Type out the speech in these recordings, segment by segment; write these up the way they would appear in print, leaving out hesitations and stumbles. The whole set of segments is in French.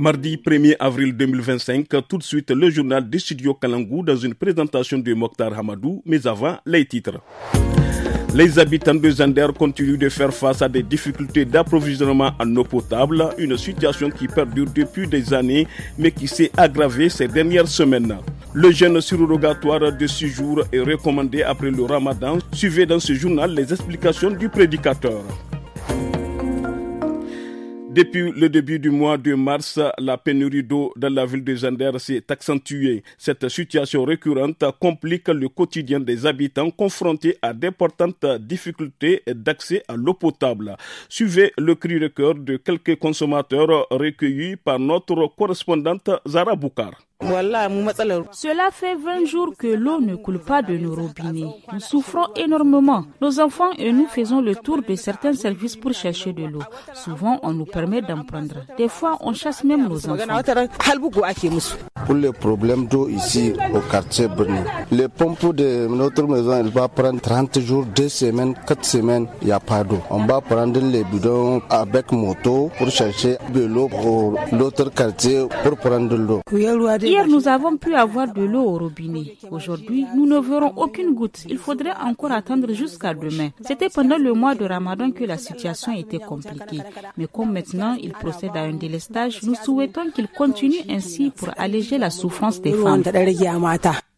Mardi 1er avril 2025, tout de suite le journal du studio Kalangou dans une présentation de Mokhtar Hamadou, mais avant, les titres. Les habitants de Zander continuent de faire face à des difficultés d'approvisionnement en eau potable, une situation qui perdure depuis des années mais qui s'est aggravée ces dernières semaines. Le jeûne surrogatoire de 6 jours est recommandé après le Ramadan. Suivez dans ce journal les explications du prédicateur. Depuis le début du mois de mars, la pénurie d'eau dans la ville de Zander s'est accentuée. Cette situation récurrente complique le quotidien des habitants confrontés à d'importantes difficultés d'accès à l'eau potable. Suivez le cri de cœur de quelques consommateurs recueillis par notre correspondante Zara Boukar. Cela fait 20 jours que l'eau ne coule pas de nos robinets. Nous souffrons énormément. Nos enfants et nous faisons le tour de certains services pour chercher de l'eau. Souvent, on nous permet d'en prendre. Des fois, on chasse même nos enfants. Pour les problèmes d'eau ici au quartier Brni, les pompes de notre maison, elles vont prendre 30 jours, 2 semaines, 4 semaines, il n'y a pas d'eau. On va prendre les bidons avec moto pour chercher de l'eau pour l'autre quartier pour prendre de l'eau. Hier, nous avons pu avoir de l'eau au robinet. Aujourd'hui, nous ne verrons aucune goutte. Il faudrait encore attendre jusqu'à demain. C'était pendant le mois de Ramadan que la situation était compliquée. Mais comme maintenant, il procède à un délestage, nous souhaitons qu'il continue ainsi pour alléger la souffrance des femmes.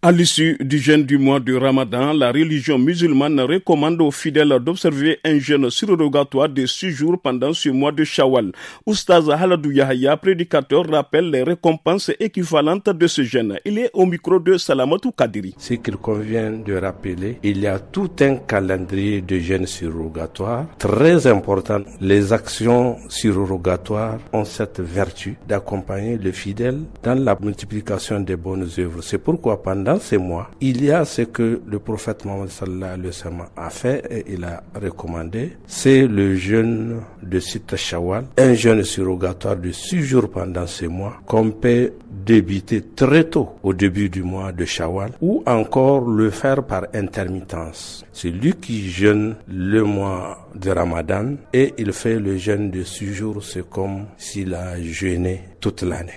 À l'issue du jeûne du mois de Ramadan, la religion musulmane recommande aux fidèles d'observer un jeûne surrogatoire de 6 jours pendant ce mois de Shawwal. Oustaz Haladou Yahya, prédicateur, rappelle les récompenses équivalentes de ce jeûne. Il est au micro de Salamatou Kadiri. Ce qu'il convient de rappeler, il y a tout un calendrier de jeûne surrogatoire très important. Les actions surrogatoires ont cette vertu d'accompagner le fidèle dans la multiplication des bonnes œuvres. C'est pourquoi pendant ces mois, il y a ce que le prophète Mohammed sallallahu alayhi wa sallam a fait et il a recommandé, c'est le jeûne de Sitta Shawwal, un jeûne surrogatoire de 6 jours pendant ces mois qu'on peut débuter très tôt au début du mois de Shawwal ou encore le faire par intermittence. C'est lui qui jeûne le mois de Ramadan et il fait le jeûne de 6 jours, c'est comme s'il a jeûné toute l'année.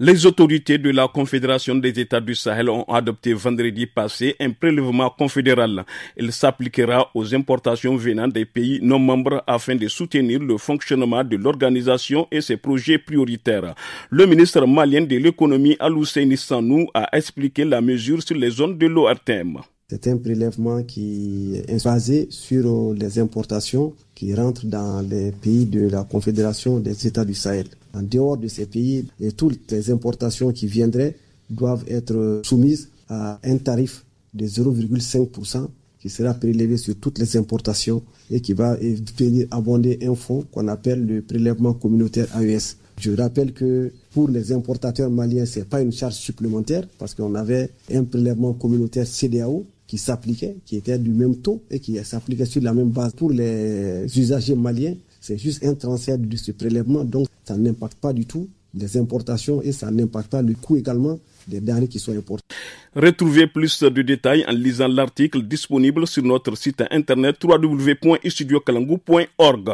Les autorités de la Confédération des États du Sahel ont adopté vendredi passé un prélèvement confédéral. Il s'appliquera aux importations venant des pays non membres afin de soutenir le fonctionnement de l'organisation et ses projets prioritaires. Le ministre malien de l'économie Alousseini Sanou a expliqué la mesure sur les zones de l'ORTM. C'est un prélèvement qui est basé sur les importations qui rentrent dans les pays de la Confédération des États du Sahel. En dehors de ces pays, et toutes les importations qui viendraient doivent être soumises à un tarif de 0,5% qui sera prélevé sur toutes les importations et qui va venir abonder un fonds qu'on appelle le prélèvement communautaire AES. Je rappelle que pour les importateurs maliens, ce n'est pas une charge supplémentaire parce qu'on avait un prélèvement communautaire CEDEAO qui s'appliquait, qui était du même taux et qui s'appliquait sur la même base. Pour les usagers maliens, c'est juste un transfert de ce prélèvement, donc ça n'impacte pas du tout les importations et ça n'impacte pas le coût également des denrées qui sont importées. Retrouvez plus de détails en lisant l'article disponible sur notre site internet www.studiokalangu.org.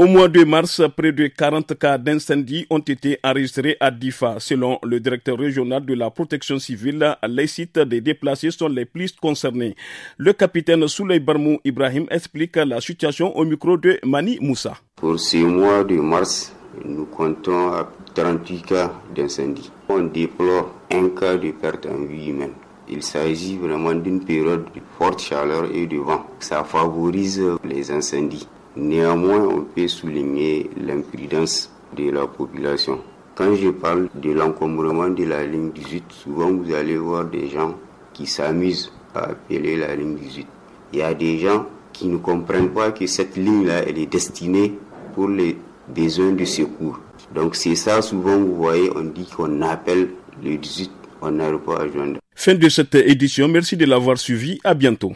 Au mois de mars, près de 40 cas d'incendie ont été enregistrés à Difa. Selon le directeur régional de la protection civile, les sites des déplacés sont les plus concernés. Le capitaine Souley Barmou Ibrahim explique la situation au micro de Mani Moussa. Pour ce mois de mars, nous comptons à 38 cas d'incendie. On déplore un cas de perte en vie humaine. Il s'agit vraiment d'une période de forte chaleur et de vent. Ça favorise les incendies. Néanmoins, on peut souligner l'imprudence de la population. Quand je parle de l'encombrement de la ligne 18, souvent vous allez voir des gens qui s'amusent à appeler la ligne 18. Il y a des gens qui ne comprennent pas que cette ligne-là, elle est destinée pour les besoins de secours. Donc c'est ça, souvent vous voyez, on dit qu'on appelle le 18, on n'arrive pas à joindre. Fin de cette édition, merci de l'avoir suivi, à bientôt.